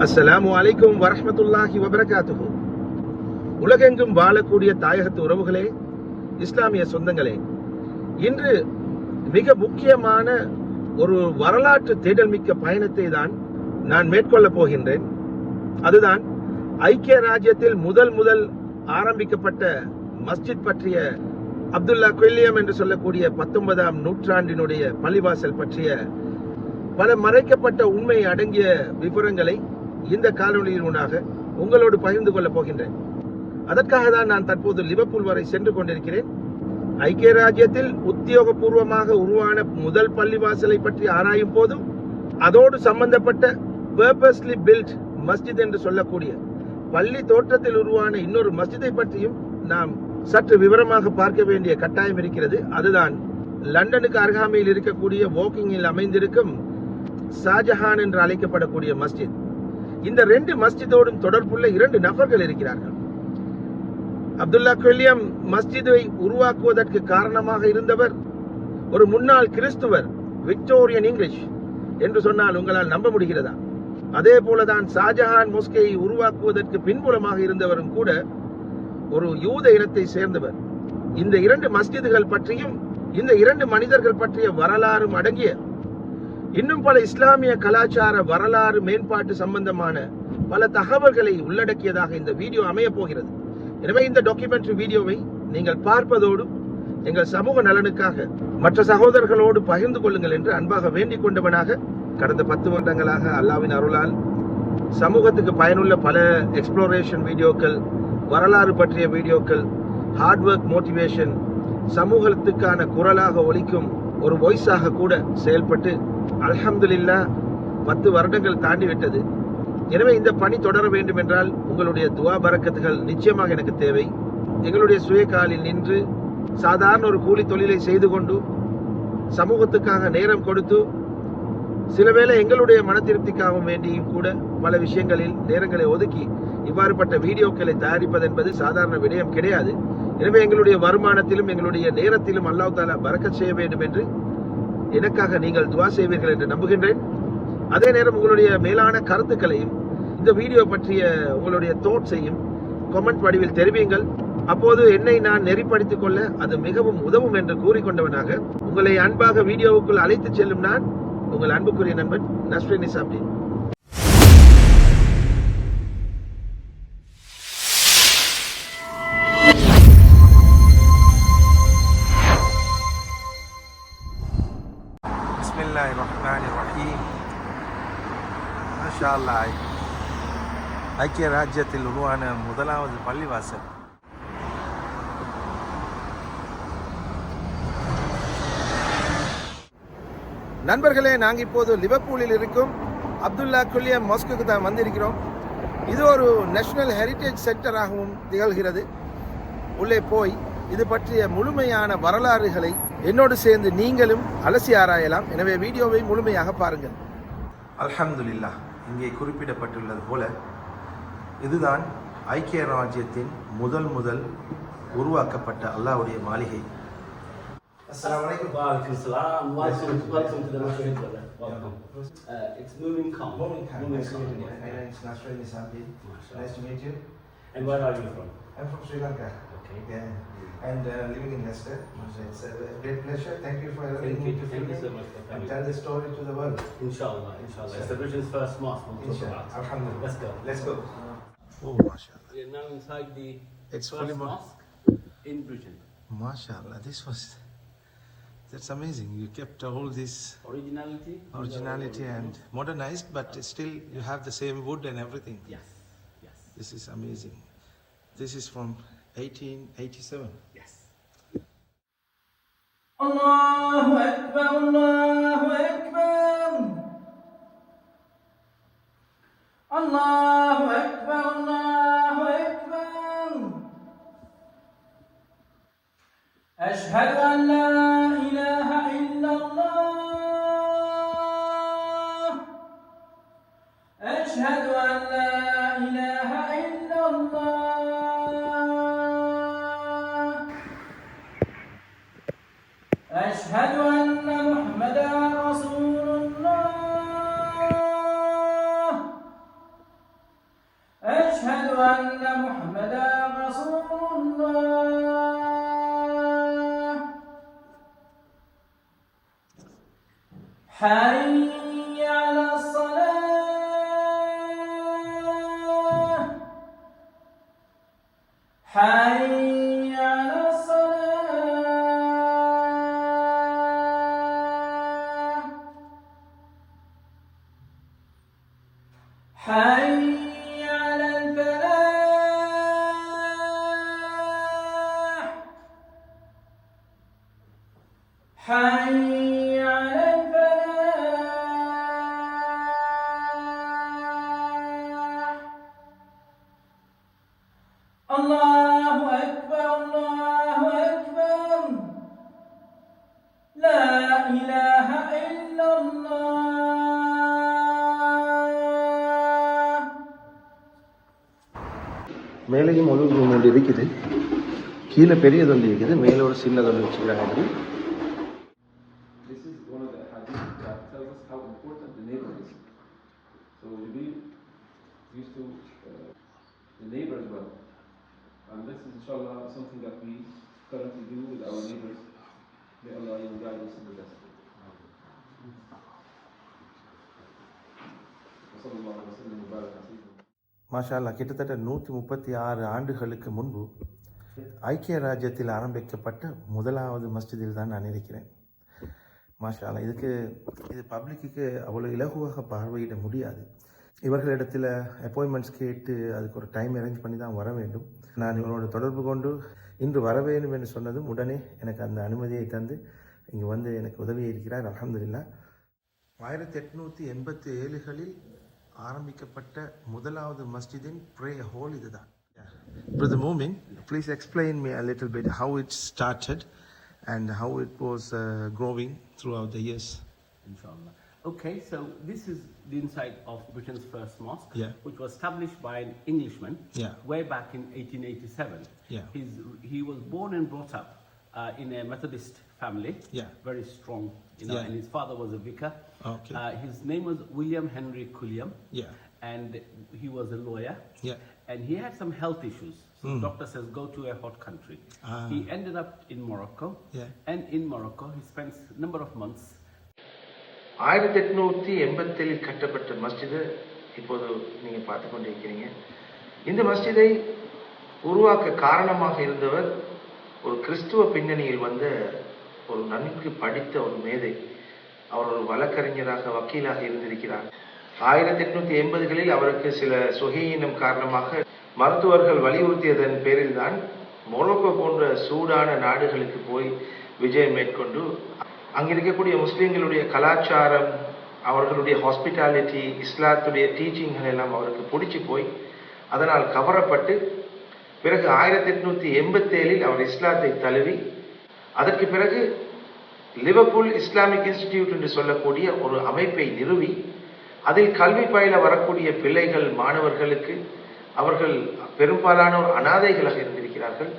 அஸ்ஸலாமு அலைக்கும் வரஹ்மத்துல்லாஹி வபரகாத்துஹு. உலகெங்கும் வாழக்கூடிய தாயகத்து உறவுகளே, இஸ்லாமிய சொந்தங்களே, இன்று மிக முக்கியமான ஒரு வரலாற்று தேடல் மிக்க பயணத்தை தான் நான் மேற்கொள்ளப் போகின்றேன். அதுதான் ஐக்கிய ராஜ்யத்தில் முதல் ஆரம்பிக்கப்பட்ட மஸ்ஜித் பற்றிய, அப்துல்லா குயில்லியம் என்று சொல்லக்கூடிய 19ஆம் நூற்றாண்டினுடைய பள்ளிவாசல் பற்றிய பல மறைக்கப்பட்ட உண்மை அடங்கிய விவரங்களை இந்த காணொலியினூடாக உங்களோடு பகிர்ந்து கொள்ளப் போகின்றேன். அதற்காக தான் நான் தற்போது லிவர்பூல் வரை சென்று கொண்டிருக்கிறேன். ஐக்கிய ராஜ்யத்தில் உத்தியோகபூர்வமாக உருவான முதல் பள்ளிவாசலை பற்றி ஆராயும் போதும் அதோடு சம்பந்தப்பட்ட பர்பஸ்லி பில்ட் மஸ்ஜித் என்று சொல்லக்கூடிய பள்ளி தோற்றத்தில் உருவான இன்னொரு மஸ்ஜிதை பற்றியும் நாம் சற்று விவரமாக பார்க்க வேண்டிய கட்டாயம் இருக்கிறது. அதுதான் லண்டனுக்கு அருகாமையில் இருக்கக்கூடிய வாக்கிங்கில் அமைந்திருக்கும் ஷாஜஹான் என்று அழைக்கப்படக்கூடிய மஸ்ஜித். இந்த ரெண்டு மஸ்ஜிதோடும் தொடர்புள்ள 2 நபர்கள் இருக்கிறார்கள். அப்துல்லா குயில்லியம் மஸ்ஜிதை உருவாக்குவதற்கு காரணமாக இருந்தவர் ஒரு முன்னாள் கிறிஸ்துவர், விக்டோரியன் இங்கிலீஷ் என்று சொன்னால் உங்களால் நம்ப முடிகிறதா? அதே போலதான் ஷாஜஹான் மொஸ்கேயை உருவாக்குவதற்கு பின்புலமாக இருந்தவரும் கூட ஒரு யூத இனத்தை சேர்ந்தவர். இந்த 2 மஸ்ஜிதுகள் பற்றியும் இந்த 2 மனிதர்கள் பற்றிய வரலாறும் அடங்கிய இன்னும் பல இஸ்லாமிய கலாச்சார வரலாறு மேம்பாட்டு சம்பந்தமான பல தகவல்களை உள்ளடக்கியதாக இந்த வீடியோ அமைய போகிறது. எனவே இந்த டாக்குமெண்ட்ரி வீடியோவை நீங்கள் பார்ப்பதோடு எங்கள் சமூக நலனுக்காக மற்ற சகோதரர்களோடு பகிர்ந்து கொள்ளுங்கள் என்று அன்பாக வேண்டிக் கொண்டவனாக, கடந்த 10 வருடங்களாக அல்லாவின் அருளால் சமூகத்துக்கு பயனுள்ள பல எக்ஸ்ப்ளோரேஷன் வீடியோக்கள், வரலாறு பற்றிய வீடியோக்கள், ஹார்ட் ஒர்க் மோட்டிவேஷன், சமூகத்துக்கான குரலாக ஒலிக்கும் ஒரு வாய்ஸாக கூட செயல்பட்டு அல்ஹம்துலில்லாஹ் 10 வருடங்கள் தாண்டிவிட்டது. எனவே இந்த பணி தொடர வேண்டும் என்றால் உங்களுடைய துவா பரக்கத்துகள் நிச்சயமாக எனக்கு தேவை. எங்களுடைய சுய காலில் நின்று சாதாரண ஒரு கூலி தொழிலை செய்து கொண்டு சமூகத்துக்காக நேரம் கொடுத்து சில வேளை எங்களுடைய மன திருப்திக்காகவும் வேண்டியும் கூட பல விஷயங்களில் நேரங்களை ஒதுக்கி இவ்வாறுபட்ட வீடியோக்களை தயாரிப்பது என்பது சாதாரண விடயம் கிடையாது. எனவே எங்களுடைய வருமானத்திலும் எங்களுடைய நேரத்திலும் அல்லாஹ் தஆலா பரக்கத் செய்ய வேண்டும் என்று எனக்காக நீங்கள் துவா செய்வீர்கள் என்று நம்புகின்றேன். அதே நேரம் உங்களுடைய மேலான கருத்துக்களையும் இந்த வீடியோ பற்றிய உங்களுடைய தோட்ஸையும் கமெண்ட் வடிவில் தெரிவியுங்கள். அப்போது என்னை நான் நெறிப்படுத்திக் கொள்ள அது மிகவும் உதவும் என்று கூறிக்கொண்டவனாக உங்களை அன்பாக வீடியோவுக்குள் அழைத்து செல்லும் நான் உங்கள் அன்புக்குரிய நண்பன் நஸ்ரின் நிசாம்தீன். பிஸ்மில்லாஹிர்ரஹ்மானிர்ரஹீம். மாஷா அல்லாஹ், ஐக்கிய ராஜ்யத்தில் உருவான முதலாவது பள்ளிவாசல். நண்பர்களே, நாங்கள் இப்போது லிவர்பூலில் இருக்கும் அப்துல்லா குயில்லியம் மாஸ்குக்கு தான் வந்திருக்கிறோம். இது ஒரு நேஷனல் ஹெரிட்டேஜ் சென்டராகவும் திகழ்கிறது. உள்ளே போய் இது பற்றிய முழுமையான வரலாறுகளை என்னோடு சேர்ந்து நீங்களும் அலசி ஆராயலாம். எனவே வீடியோவை முழுமையாக பாருங்கள். அல்ஹம்துலில்லாஹ், இங்கே குறிப்பிடப்பட்டுள்ளது போல இதுதான் ஐக்கிய ராஜ்யத்தின் முதல் உருவாக்கப்பட்ட அல்லாஹ்வுடைய மாளிகை. Assalamu alaikum. Wa alaikum salam. Welcome to the Nasrin brother. Welcome. It's Moomin Khan. Moomin Khan. Nice to meet you. My name is Nasrin Nisamuddin. Nice to meet you. And where are you from? I'm from Sri Lanka. Okay. Yeah. And living in Leicester. It's a great pleasure. Thank you for allowing me to film Thank you so much for and coming. tell the story to the world. Inshallah. It's the Britain's first mosque. We'll talk Inshallah. about. Alhamdulillah. Let's go. Oh, mashallah. We are now inside the It's fully first mosque in Britain. Mashallah. That's amazing. You kept all this originality and modernized, but still you have the same wood and everything. Yes. This is amazing. This is from 1887. Yes. Allahu Akbar, Allahu Akbar. Allahu Akbar, Allahu Akbar. Ashhadu an la ilaha illallah. Ashhadu an la ilaha illallah. أشهد أن محمدا رسول الله. حي على الصلاة حي على الصلاة حي على الفلاح حي على الفلاح الله أكبر الله أكبر لا إله إلا الله மேலேயும் ஒன்று ஒன்று இருக்குது, கீழே பெரியது ஒன்று இருக்குது, மேலே ஒரு சின்னது ஒன்று வச்சுக்கிறாங்க. அப்படி This is one of the hadith that tells us how important the neighbor is. So we used to the neighbor as well. And this is inshallah something that we currently do with our neighbors. May Allah guide us in the best. Sallallahu alaihi wasallam mubarak alayhi. மாஷா அல்லாஹ், கிட்டத்தட்ட 136 ஆண்டுகளுக்கு முன்பு ஐக்கிய ராஜ்யத்தில் ஆரம்பிக்கப்பட்ட முதலாவது மஸ்ஜிதில் தான் நான் இருக்கிறேன். மாஷா அல்லாஹ், இது பப்ளிக்கு அவ்வளோ இலகுவாக பார்வையிட முடியாது. இவர்களிடத்தில் அப்பாயின்மெண்ட்ஸ் கேட்டு அதுக்கு ஒரு டைம் அரேஞ்ச் பண்ணி தான் வர வேண்டும். நான் இவரோட தொடர்பு கொண்டு இன்று வர வேண்டும் என்று சொன்னதும் உடனே எனக்கு அந்த அனுமதியை தந்து இங்கே வந்து எனக்கு உதவி இருக்கிறார். அல்ஹம்துலில்லாஹ். 1887களில் ஆரம்பிக்கப்பட்ட முதலாவது மஸ்ஜிதின் prayer hall இதுதான். Brother Moomin, please explain me a little bit how it started and how it was growing throughout the years. Inshallah. Okay, so this is the inside of Britain's first mosque, Yeah. which was established by an Englishman Yeah. way back in 1887. Yeah. He was born and brought up in a Methodist family, Yeah. very strong, Yeah. and his father was a vicar. Okay. His name was William Henry Culliam, Yeah. and he was a lawyer. Yeah. And he had some health issues. So the doctor says, go to a hot country. He ended up in Morocco. Yeah. And in Morocco, he spent a number of months. 1887 கட்டப்பட்ட மஸ்ஜிது இப்போது நீங்கள் பார்த்து கொண்டிருக்கிறீங்க. இந்த மஸ்ஜிதை உருவாக்க காரணமாக இருந்தவர் ஒரு கிறிஸ்துவ பின்னணியில் வந்த ஒரு நன்கு படித்த ஒரு மேதை. அவர் ஒரு வழக்கறிஞராக, வக்கீலாக இருந்திருக்கிறார். 1880களில் அவருக்கு சில சுகையினம் காரணமாக மருத்துவர்கள் வலியுறுத்தியதன் பேரில் தான் மொரோக்கோ போன்ற சூடான நாடுகளுக்கு போய் விஜயம் மேற்கொண்டு அங்கே இருக்கக்கூடிய முஸ்லீம்களுடைய கலாச்சாரம், அவர்களுடைய ஹாஸ்பிட்டாலிட்டி, இஸ்லாத்துடைய டீச்சிங்கள் எல்லாம் அவருக்கு பிடிச்சி போய் அதனால் கவரப்பட்டு பிறகு 1887ல் அவர் இஸ்லாத்தை தழுவி அதற்கு பிறகு லிவர்பூல் இஸ்லாமிக் இன்ஸ்டிடியூட் என்று சொல்லக்கூடிய ஒரு அமைப்பை நிறுவி அதில் கல்வி பயில வரக்கூடிய பிள்ளைகள், மாணவர்களுக்கு, அவர்கள் பெரும்பாலானோர் அனாதைகளாக இருந்திருக்கிறார்கள்,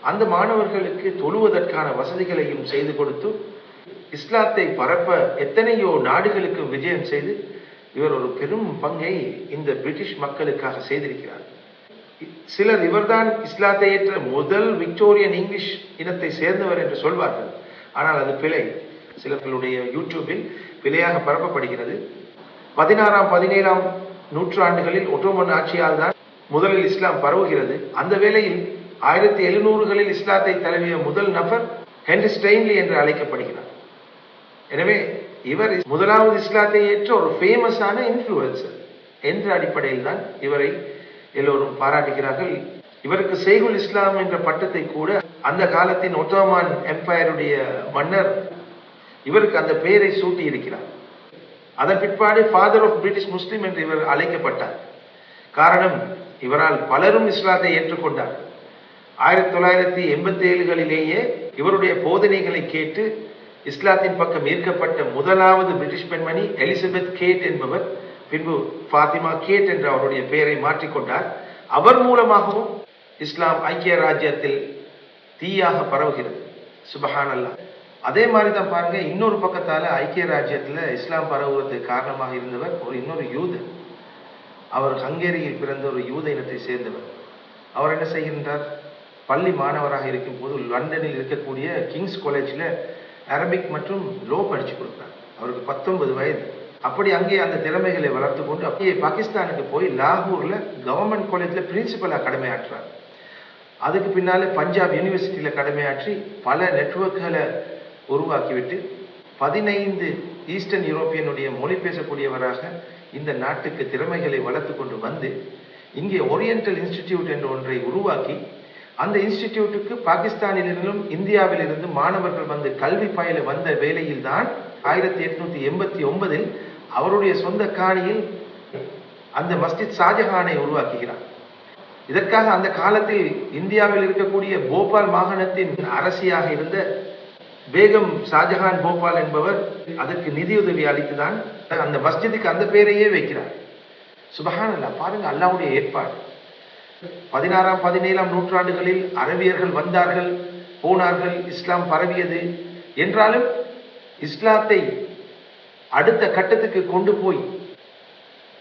அந்த மாணவர்களுக்கு தொழுவதற்கான வசதிகளையும் செய்து கொடுத்து இஸ்லாத்தை பரப்ப எத்தனையோ நாடுகளுக்கு விஜயம் செய்து இவர் ஒரு பெரும் பங்கை இந்த பிரிட்டிஷ் மக்களுக்காக செய்திருக்கிறார். சிலர் இவர்தான் இஸ்லாத்தை ஏற்ற முதல் விக்டோரியன் இங்கிலீஷ் இனத்தை சேர்ந்தவர் என்று சொல்வார்கள். ஆனால் அது பிழை. சிலர்களுடைய யூடியூபில் பிழையாக பரப்பப்படுகிறது. 16ஆம் 17ஆம் நூற்றாண்டுகளில் ஒட்டோமன் ஆட்சியால் தான் முதலில் இஸ்லாம் பரவுகிறது. அந்த வேளையில் 1700களில் இஸ்லாத்தை தழுவிய முதல் நபர் ஹென்ரி ஸ்டெயின்லி என்று அழைக்கப்படுகிறார். எனவே இவர் முதலாவது இஸ்லாத்தை ஏற்ற ஒரு ஃபேமஸான இன்ஃப்ளூயன்சர் என்ற அடிப்படையில் தான் இவரை எல்லோரும் பாராட்டுகிறார்கள். இவருக்கு செய்குல் இஸ்லாம் என்ற பட்டத்தை கூட அந்த காலத்தின் ஒட்டோமான் எம்பையருடைய மன்னர் இவருக்கு அந்த பெயரை சூட்டி இருக்கிறார். அதன் பிற்பாடு ஃபாதர் ஆஃப் பிரிட்டிஷ் முஸ்லிம் என்று இவர் அழைக்கப்பட்டார். காரணம், இவரால் பலரும் இஸ்லாத்தை ஏற்றுக்கொண்டார். 1987களிலேயே இவருடைய போதனைகளை கேட்டு இஸ்லாத்தின் பக்கம் ஈர்க்கப்பட்ட முதலாவது பிரிட்டிஷ் பெண்மணி எலிசபெத் கேட் என்பவர் பின்பு ஃபாத்திமா கேட் என்ற அவருடைய பெயரை மாற்றிக்கொண்டார். அவர் மூலமாகவும் இஸ்லாம் ஐக்கிய ராஜ்யத்தில் தீயாக பரவுகிறது. சுபஹானல்லாஹ். அதே மாதிரி தான் பாருங்க, இன்னொரு பக்கத்தால ஐக்கிய ராஜ்யத்தில் இஸ்லாம் பரவுவதற்கு காரணமாக இருந்தவர் இன்னொரு யூதர். அவர் ஹங்கேரியில் பிறந்த ஒரு யூத இனத்தை சேர்ந்தவர். அவர் என்ன செய்கின்றார்? பள்ளி மாணவராக இருக்கும் போது லண்டனில் இருக்கக்கூடிய கிங்ஸ் காலேஜில் அரபிக் மற்றும் லோ படிச்சு கொடுத்தார். அவருக்கு 19 வயது. அப்படி அங்கே அந்த திறமைகளை வளர்த்து கொண்டு அப்படியே பாகிஸ்தானுக்கு போய் லாகூர்ல கவர்மெண்ட் காலேஜ்ல பிரின்சிபலா கடமையாற்றுறார். அதுக்கு பின்னாலே பஞ்சாப் யூனிவர்சிட்டியில கடமையாற்றி பல நெட்வொர்க்குகளை உருவாக்கிவிட்டு 15 ஈஸ்டர்ன் யூரோப்பியனுடைய மொழி பேசக்கூடியவராக இந்த நாட்டுக்கு திறமைகளை வளர்த்து கொண்டு வந்து இங்கே ஓரியண்டல் இன்ஸ்டிடியூட் என்ற ஒன்றை உருவாக்கி அந்த இன்ஸ்டிடியூட்டுக்கு பாகிஸ்தானிலிருந்தும் இந்தியாவிலிருந்து மாணவர்கள் வந்து கல்வி பயில வந்த வேளையில் தான் 1889 அவருடைய சொந்த காணியில் அந்த மஸ்ஜித் ஷாஜஹானை உருவாக்குகிறார். இதற்காக அந்த காலத்தில் இந்தியாவில் இருக்கக்கூடிய போபால் மாகாணத்தின் அரசியாக இருந்த பேகம் ஷாஜஹான் போபால் என்பவர் அதற்கு நிதியுதவி அளித்துதான் அந்த மஸ்ஜிதுக்கு அந்த பெயரையே வைக்கிறார். சுபஹானல்லாஹ், பாருங்க அல்லாஹ்வுடைய ஏற்பாடு. 16ஆம் 17ஆம் நூற்றாண்டுகளில் அரபியர்கள் வந்தார்கள், போனார்கள், இஸ்லாம் பரவியது. என்றாலும் இஸ்லாத்தை அடுத்த கட்டத்துக்கு கொண்டு போய்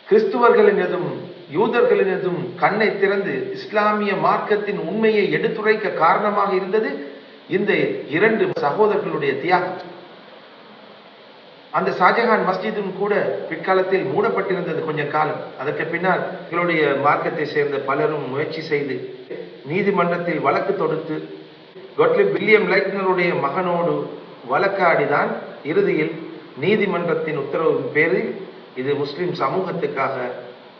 கிறிஸ்துவர்களினதும் யூதர்களினதும் கண்ணை திறந்து இஸ்லாமிய மார்க்கத்தின் உண்மையை எடுத்துரைக்க காரணமாக இருந்தது இந்த 2 சகோதரர்களுடைய தியாகம். அந்த ஷாஜஹான் மஸ்ஜிதும் கூட பிற்காலத்தில் மூடப்பட்டிருந்தது கொஞ்ச காலம். அதற்கு பின்னால் எங்களுடைய மார்க்கத்தை சேர்ந்த பலரும் முயற்சி செய்து நீதிமன்றத்தில் வழக்கு தொடுத்து கொட்லிப் வில்லியம் லைட்னருடைய மகனோடு வழக்காடிதான் இறுதியில் நீதிமன்றத்தின் உத்தரவின் பேரில் இது முஸ்லிம் சமூகத்துக்காக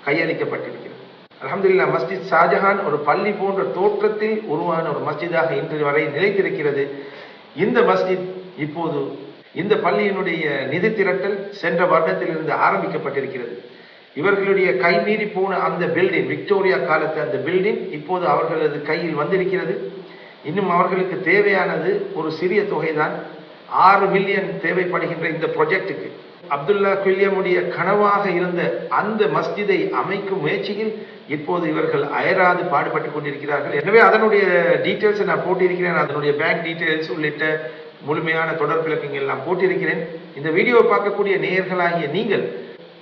கையளிக்கப்பட்டிருக்கிறது. அல்ஹம்துலில்லாஹ், மஸ்ஜித் ஷாஜஹான் ஒரு பள்ளி போன்ற தோற்றத்தில் உருவான ஒரு மஸ்ஜிதாக இன்று வரை நிலைத்திருக்கிறது. இந்த மஸ்ஜித் இப்போது இந்த பள்ளியினுடைய நிதி திரட்டல் சென்ற வருடத்திலிருந்து ஆரம்பிக்கப்பட்டிருக்கிறது. இவர்களுடைய கைமீறி போன அந்த பில்டிங், விக்டோரியா காலத்து அந்த பில்டிங் இப்போது அவர்களது கையில் வந்திருக்கிறது. இன்னும் அவர்களுக்கு தேவையானது ஒரு சிறிய தொகைதான். 6 மில்லியன் தேவைப்படுகின்ற இந்த ப்ராஜெக்டுக்கு அப்துல்லா குல்லியமுடைய கனவாக இருந்த அந்த மஸ்ஜிதை அமைக்கும் முயற்சியில் இப்போது இவர்கள் அயராது பாடுபட்டு கொண்டிருக்கிறார்கள். எனவே அதனுடைய டீட்டெயில்ஸை நான் போட்டிருக்கிறேன். அதனுடைய பேங்க் டீட்டெயில்ஸ் உள்ளிட்ட முழுமையான தொடர் விளக்கங்கள் நான் போட்டிருக்கிறேன். இந்த வீடியோவை பார்க்கக்கூடிய நேயர்களாகிய நீங்கள்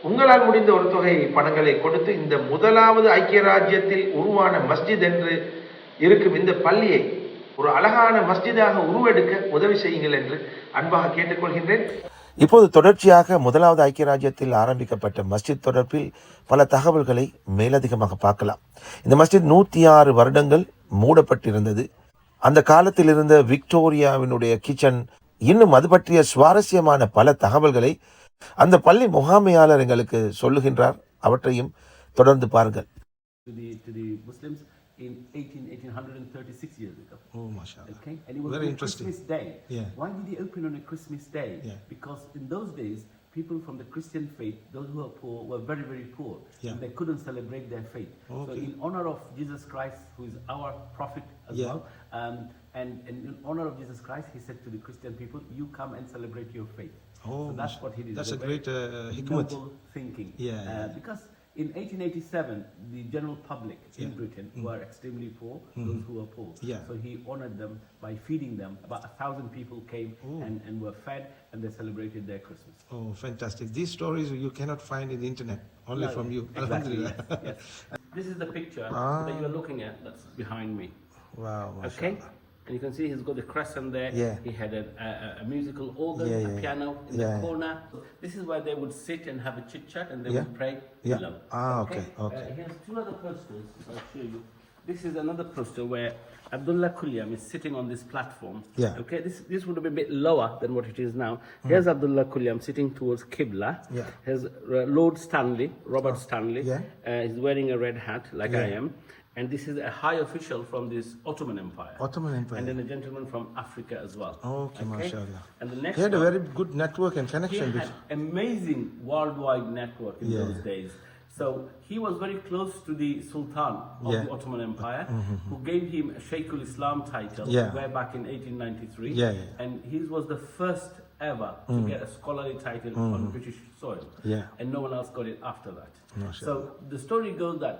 உங்களால் முடிந்த ஒரு தொகை பணங்களை கொடுத்து இந்த முதலாவது ஐக்கிய ராஜ்யத்தில் உருவான மஸ்ஜித் என்று இருக்கும் இந்த பள்ளியை ஒரு அழகான மஸ்ஜிதாக உருவெடுக்க உதவி செய்யுங்கள் என்று அன்பாக கேட்டுக்கொள்கின்றேன். இப்போது தொடர்ச்சியாக முதலாவது ஐக்கிய ராஜ்யத்தில் ஆரம்பிக்கப்பட்ட மஸ்ஜித் தொடர்பில் பல தகவல்களை மேலதிகமாக பார்க்கலாம். இந்த மஸ்ஜித் 106 வருடங்கள் மூடப்பட்டிருந்தது. அந்த காலத்தில் இருந்த விக்டோரியாவினுடைய கிச்சன், இன்னும் அது பற்றிய சுவாரஸ்யமான பல தகவல்களை அந்த பள்ளி முகாமையாளர் எங்களுக்கு சொல்லுகின்றார். அவற்றையும் தொடர்ந்து பாருங்கள். To the Muslims in 1836 years ago. Oh, mashallah. Okay, and it was Very on interesting. Christmas Day. Yeah. Why did he open on a Christmas Day? Yeah. Because in those days, people from the Christian faith, those who are poor, were very, very poor. Yeah. And they couldn't celebrate their faith. Okay. So in honor of Jesus Christ, who is our prophet as Yeah. well, and in honor of Jesus Christ, he said to the Christian people, you come and celebrate your faith. Oh, so that's what he did. that's a a great hikmat. noble thinking. Yeah, yeah. Because in 1887, the general public in Yeah. Britain were extremely poor, those who were poor. Yeah. So he honored them by feeding them. About 1,000 people came Oh. and were fed, and they celebrated their Christmas. Oh, fantastic. These stories you cannot find in the internet, only No, from you. Exactly, Alhamdulillah. yes, yes. This is the picture Ah. that you're looking at that's behind me. Wow, Okay? mashallah. And you can see he's got the crescent there. Yeah. He had a musical organ, Yeah, a yeah, piano in yeah. the corner. This is where they would sit and have a chit chat and they Yeah. would pray Yeah. below. Ah, okay, okay. Here's 2 other posters. I'll show you. This is another poster where Abdullah Kulyam is sitting on this platform. Yeah. Okay. This would have been a bit lower than what it is now. Here's Abdullah Kulyam sitting towards Qibla. Yeah. Here's Lord Stanley, Robert Stanley. Yeah. He's wearing a red hat like I Yeah. am. And this is a high official from this Ottoman Empire. Ottoman Empire. And then a gentleman from Africa as well. Okay, mashallah. And the next He had a one, very good network and he connection. had amazing worldwide network in Yeah. those days. So he was very close to the Sultan of Yeah. the Ottoman Empire, who gave him a Sheikhul Islam title Yeah. way back in 1893. Yeah, yeah. And he was the first ever to get a scholarly title on British soil. Yeah. And no one else got it after that. Mashallah. So the story goes that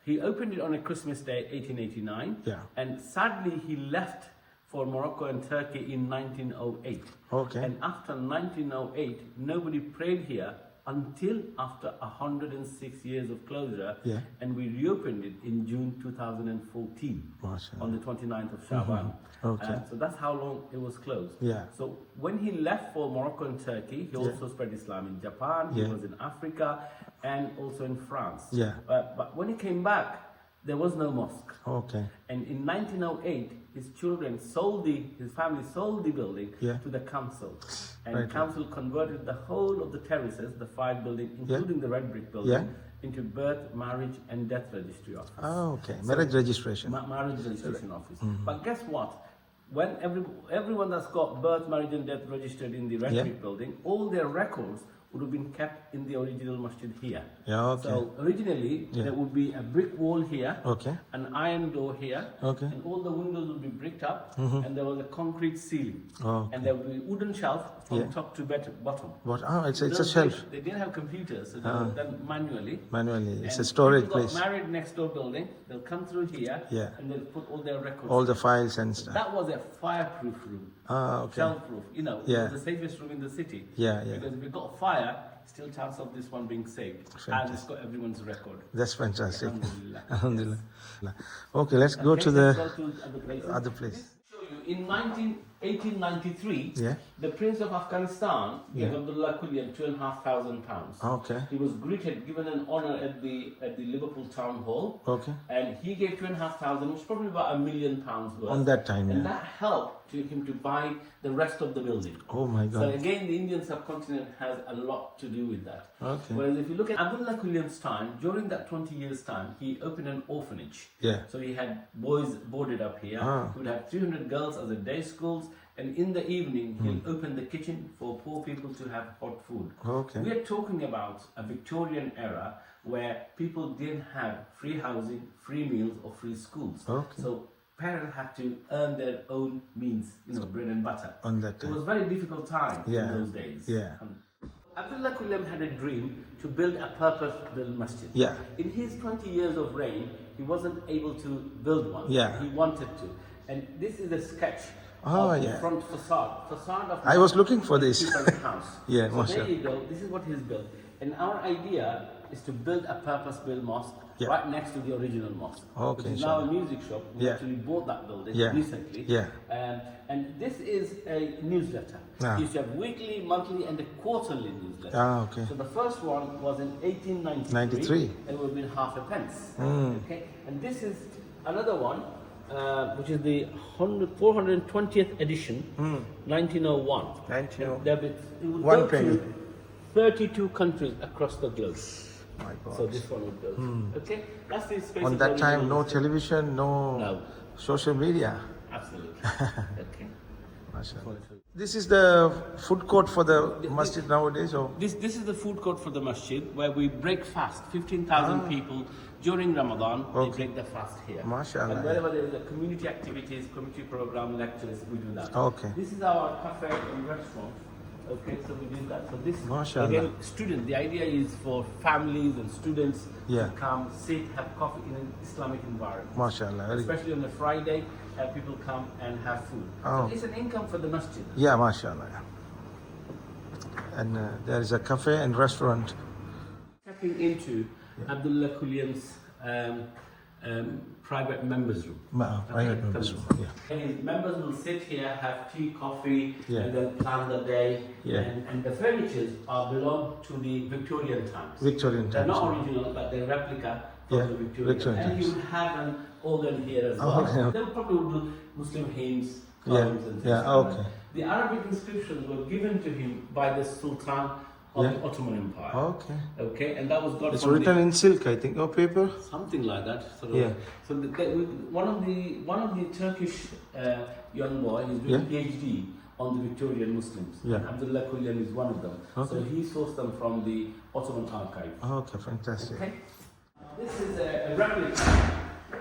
he opened it on a Christmas day, 1889. Yeah. And sadly, he left for Morocco and Turkey in 1908. Okay. And after 1908, nobody prayed here until after 106 years of closure, Yeah. and we reopened it in June 2014 MashaAllah. on the 29th of Shaban. Okay. So that's how long it was closed. Yeah. So when he left for Morocco and Turkey, he also spread Islam in Japan, he Yeah. was in Africa, and also in France. Yeah. But when he came back, there was no mosque. Okay. And in 1908, his family sold the building Yeah. to the council. And Right. council converted the whole of the terraces, the 5 buildings, including the red brick building, Yeah. into birth, marriage, and death registry office. Oh, okay. Marriage registration. Marriage registration office. But guess what? When everyone that's got birth, marriage, and death registered in the red Yeah. brick building, all their records would have been kept in the original masjid here. Yeah, okay. So originally Yeah. there would be a brick wall here, Okay. an iron door here, Okay. and all the windows would be bricked up, and there was a concrete ceiling, Oh, and there would be wooden shelf from Yeah. top to bottom. What? Oh, it's a Those shelf. days, They didn't have computers, so they were done manually. Manually. It's And a storage people place. got married next door building. They'll come through here, Yeah. and they'll put all their records. All the files and stuff. That was a fireproof room, Ah, okay. shell-proof. You know, Yeah. it was the safest room in the city. Yeah, yeah. Because if it got fire, still chance of this one being saved, and it's got everyone's record. That's fantastic. Alhamdulillah. Alhamdulillah. Okay, let's go Okay, to let's the go to other places. other place. Show you. In 1893, Yeah. the Prince of Afghanistan gave Yeah. Abdullah Qulian £2,500. Okay. He was greeted, given an honor at the Liverpool Town Hall. Okay. And he gave £2,500, which is probably about £1 million worth. On that time, And yeah. that helped him to buy the rest of the building. Oh my So God. again, the Indian subcontinent has a lot to do with that. Okay. Whereas if you look at Abdullah Qulian's time, during that 20 years time, he opened an orphanage. Yeah. So he had boys boarded up here. Ah. He would have 300 girls as a day schools. And in the evening, he'll open the kitchen for poor people to have hot food. Okay. We are talking about a Victorian era where people didn't have free housing, free meals, or free schools. Okay. So parents had to earn their own means, bread and butter. On that It time. was a very difficult time Yeah. in those days. Yeah. Abdullah Qulian had a dream to build a purpose-built masjid. Yeah. In his 20 years of reign, he wasn't able to build one. Yeah. He wanted to. And this is a sketch Oh, of the yeah. front facade of I was looking for this. Keeper's house. Yeah, so mashallah. there you go. This is what he's built. And our idea is to build a purpose-built mosque Yeah. right next to the original mosque. Okay, Which is now a inshallah. music shop. We Yeah. actually bought that building Yeah. recently. Yeah. And this is a newsletter. Ah. He used to have weekly, monthly, and a quarterly newsletter. Ah, okay. So the first one was in 1893. 93. And it would have been half a pence. Mm. Okay. And this is another one, which is the 420th edition, 1901. 1901. It would One go penny. to 32 countries across the globe. My God. So this one would go. Okay. That's the space. On of that the time, original no masjid. television, no No. social media. Absolutely. Okay. Mashallah. This is the food court for the masjid nowadays, or This is the food court for the masjid where we break fast. 15,000 people during Ramadan, they Okay. break the fast here. Mashallah. And wherever there is a community activities, community program, lectures, we do that. Okay. This is our cafe and restaurant. Okay, so we do that. So this, Mashallah. again, student, the idea is for families and students Yeah. to come, sit, have coffee in an Islamic environment. mashallah. Very good. Especially on a Friday, people come and have food. Oh. So it's an income for the masjid. Yeah, mashallah. And there is a cafe and restaurant. Tapping into Abdullah Qulian's private members room. Private members room. Yeah. And his members will sit here, have tea, coffee, Yeah. and then plan the day. Yeah. And the furnitures belong to the Victorian times. Victorian They're times. not original, but they're replica from Yeah, the Victorian. Victorian And times. he would have an organ here as Oh, well. okay. They would probably do Muslim hymns, Yeah, columns, and things yeah, like okay. that. The Arabic inscriptions were given to him by the Sultan of Yeah. the Ottoman Empire. Okay. Okay, and that was got It's from the- written in silk, I think, or paper. something like that. Sort of. Yeah. So one of the Turkish young boy is doing Yeah. PhD on the Victorian Muslims. Yeah. And Abdullah Qulian is one of them. So Okay. he sourced them from the Ottoman archive. Okay, fantastic. Okay. This is a replica.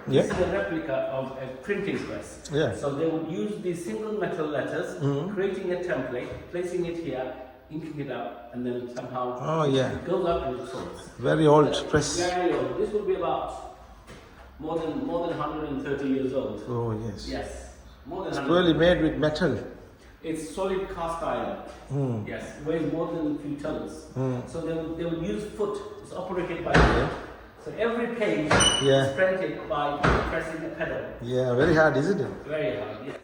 Yeah. This is a replica of a printing press. Yeah. So they would use these single metal letters, creating a template, placing it here, inking it up, and then somehow Oh, yeah. it goes up and it folds. Very old press. Very old. This would be about more than 130 years old. Oh, yes. Yes, more than It's 100. probably made with metal. It's solid cast iron. Yes, weighs more than a few tons. So they will use foot. It's operated by foot. So every page is printed by pressing the pedal. Yeah, very hard, isn't it? Very hard. Yeah.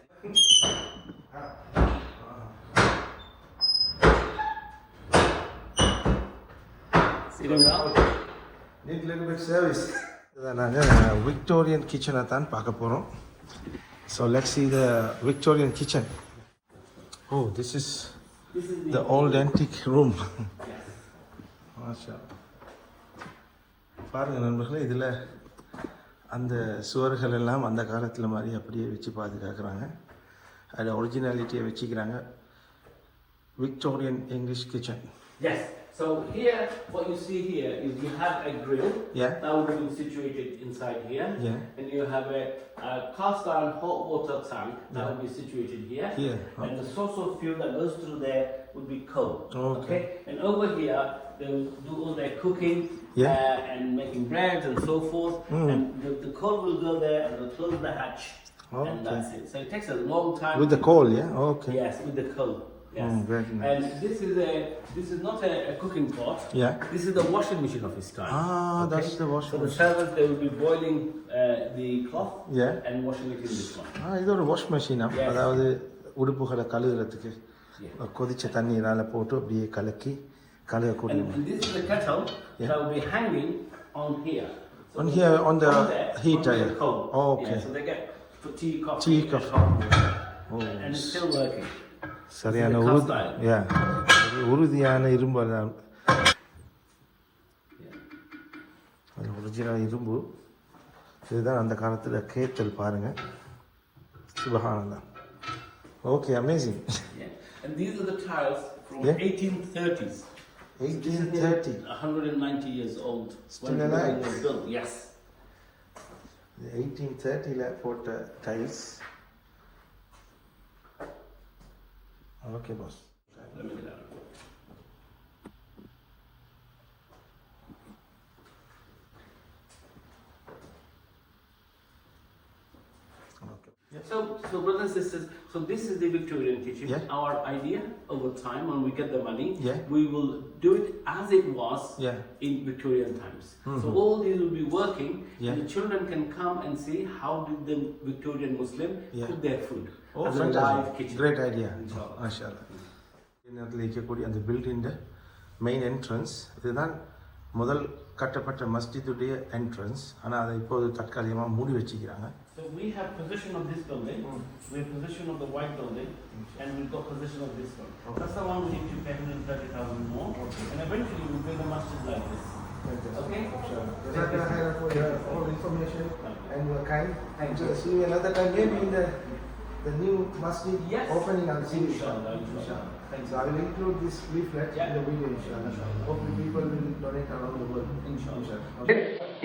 See them now? Need little bit service. நாங்கள் Victorian கிச்சனை தான் பார்க்க போகிறோம். So let's see the Victorian kitchen. Oh, this is the old antique room. மாஷா. பாருங்க நண்பர்களே, இதில் அந்த சுவர்கள் எல்லாம் அந்த காலத்தில் மாதிரி அப்படியே வச்சு பாதுகாக்கிறாங்க. அதில் ஒரிஜினாலிட்டியை வச்சுக்கிறாங்க. Victorian English kitchen. Yes. So here, what you see here is you have a grill. Yeah. That would be situated inside here. Yeah. And you have a cast iron hot water tank that would be situated here. Here. And the source of fuel that goes through there would be coal. Okay. And over here, they will do all their cooking and making bread and so forth. And the coal will go there and they'll close the hatch. Okay. And that's it. So it takes a long time. With the coal, yeah? Okay. Yes, with the coal. Yes. Very nice. And this is not a cooking pot. Yeah. This is the washing machine of his time. That's the washing So the machine. servants, they will be boiling the cloth Yeah. and washing it in this one. இது ஒரு wash மெஷினா? Yes. அதாவது உடுப்புகளை கழுவுறதுக்கு Yeah. கொதிச்ச தண்ணீரால போட்டு அப்படியே கலக்கி கழுவக்கூடிய. And this is the kettle that will be hanging on here. So On here, on the there, heater, on the yeah. coal. Oh, okay. Yeah, so they get for tea, coffee. Tea, and coffee. hot water. Oh, And it's still working. சரியான This is the cast iron. உறுதியான இரும்பு. அது original இரும்பு. இதுதான் அந்த காலத்தில் கேத்தல் பாருங்க. சுபஹானல்லாஹ். Okay, amazing. Yeah. And these are the tiles from 1830s. 1830. 190 years old. Still when the alive? building was built. Yes. 1830ல போட்ட tiles. Okay, boss. Let me get out. Okay. So brothers and sisters, so this is the Victorian kitchen. Yeah. Our idea over time, when we get the money, Yeah. we will do it as it was Yeah. in Victorian times. So all these will be working, Yeah. and the children can come and see how did the Victorian Muslim Yeah. cook their food Oh, as a live fantastic. kitchen. Great idea. Inshallah. மாஷாஅல்லாஹ். இன்னத்தில் இருக்கக்கூடிய அந்த பில்டிங்கிற main entrance இதுதான் முதல் கட்டப்பட்ட மஸ்ஜிதுடைய entrance. ஆனால் அதை இப்போது தற்காலிகமாக மூடி வச்சுக்கிறாங்க. So we have possession of this building, we have possession of the white building, and we've got possession of this one. That's the one we need to pay 130,000 more, and eventually we'll build a masjid like this. Okay? Jazakallah khairan for your all information and your kind. And see you another time, maybe in the new masjid Yes. opening on the Inshallah, inshallah. Thank So I will include this leaflet in the video, inshallah. Hopefully people will donate around the world. Inshallah.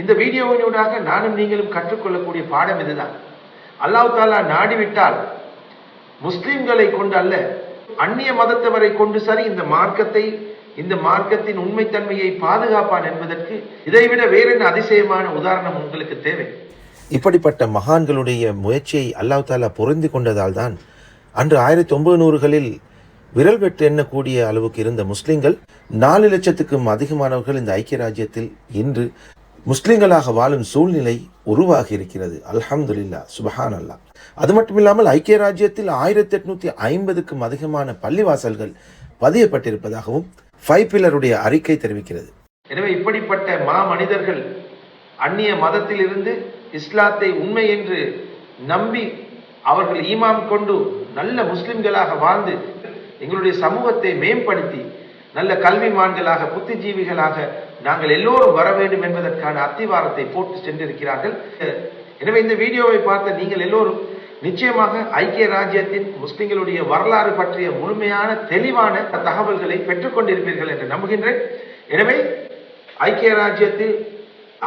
இந்த வீடியோவினூடாக நானும் நீங்களும் கற்றுக்கொள்ளக்கூடிய பாடம் இதுதான். அல்லாஹ் தஆலா நாடிவிட்டால் முஸ்லிம்களை கொண்டு அல்ல, அந்நிய மதத்தவரை கொண்டு சரி இந்த மார்க்கத்தின் உண்மைத்தன்மையை பாதுகாப்பான் என்பதற்கு இதைவிட வேறென்ன அதிசயமான உதாரணம் உங்களுக்கு தேவை? இப்படிப்பட்ட மகான்களுடைய முயற்சியை அல்லாஹ் தஆலா பொருந்தி கொண்டதால் தான் அன்று 1900களில் விரல் வெட்டு எண்ணக்கூடிய அளவுக்கு இருந்த முஸ்லிம்கள் 4 லட்சத்துக்கும் அதிகமானவர்கள் இந்த ஐக்கிய ராஜ்யத்தில் இன்று முஸ்லிம்களாக வாழும் சூழ்நிலை உருவாகி இருக்கிறது. அல்ஹம்துலில்லாஹ், சுப்ஹானல்லாஹ். அது மட்டுமில்லாமல் ஐக்கிய ராஜ்யத்தில் 1850க்கும் அதிகமான பள்ளிவாசல்கள் பதியப்பட்டிருப்பதாகவும் 5 பில்லருடைய அறிக்கை தெரிவிக்கிறது. எனவே இப்படிப்பட்ட மனிதர்கள் அந்நிய மதத்திலிருந்து இஸ்லாத்தை உண்மை என்று நம்பி அவர்கள் ஈமான் கொண்டு நல்ல முஸ்லிம்களாக வாழ்ந்து எங்களுடைய சமூகத்தை மேம்படுத்தி நல்ல கல்விமான்களாக புத்திஜீவிகளாக நாங்கள் எல்லோரும் வர வேண்டும் என்பதற்கான அத்திவாரத்தை போட்டு சென்றிருக்கிறார்கள். எனவே இந்த வீடியோவை பார்த்த நீங்கள் எல்லோரும் நிச்சயமாக ஐக்கிய ராஜ்யத்தின் முஸ்லிம்களுடைய வரலாறு பற்றிய முழுமையான தெளிவான தகவல்களை பெற்றுக்கொண்டிருப்பீர்கள் என்று நம்புகின்றேன். எனவே ஐக்கிய ராஜ்யத்தில்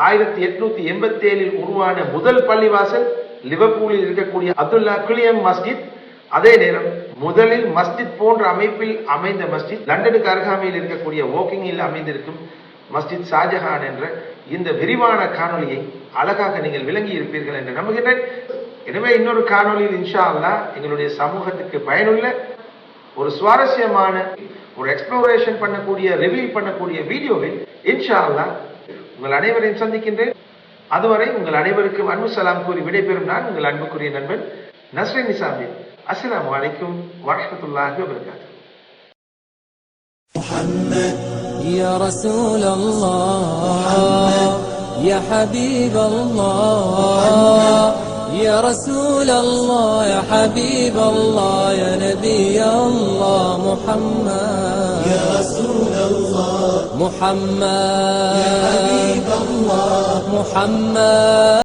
1887 உருவான முதல் பள்ளிவாசல் லிவர்பூலில் இருக்கக்கூடிய அப்துல்லா குலியம் மஸ்ஜித். அதே நேரம் முதலில் மஸ்ஜித் போன்ற அமைப்பில் அமைந்த மஸ்ஜித் லண்டனுக்கு அருகாமையில் இருக்கக்கூடிய வோக்கிங்கில் அமைந்திருக்கும் மஸ்ஜித் ஷாஜஹான் என்ற இந்த விரிவான காணொலியை அழகாக நீங்கள் விளங்கி இருப்பீர்கள் என்று நம்புகின்றேன். எனவே இன்னொரு காணொலியில் இன்ஷா அல்லாஹ் எங்களுடைய சமூகத்துக்கு பயனுள்ள ஒரு சுவாரஸ்யமான ஒரு எக்ஸ்ப்ளோரேஷன் பண்ணக்கூடிய ரிவீல் பண்ணக்கூடிய வீடியோவில் இன்ஷா அல்லாஹ் உங்கள் அனைவரையும் சந்திக்கின்றேன். அதுவரை உங்கள் அனைவருக்கும் அன்பு சலாம் கூறி விடைபெறும் நான் உங்கள் அன்புக்குரிய நண்பன் நஸ்ரின் நிசாமி. அஸ்ஸலாமு அலைக்கும் வரஹ்மத்துல்லாஹி வபரகாத்துஹு. يا رسول الله يا حبيب الله يا رسول الله يا حبيب الله يا نبي الله محمد يا رسول الله محمد يا حبيب الله محمد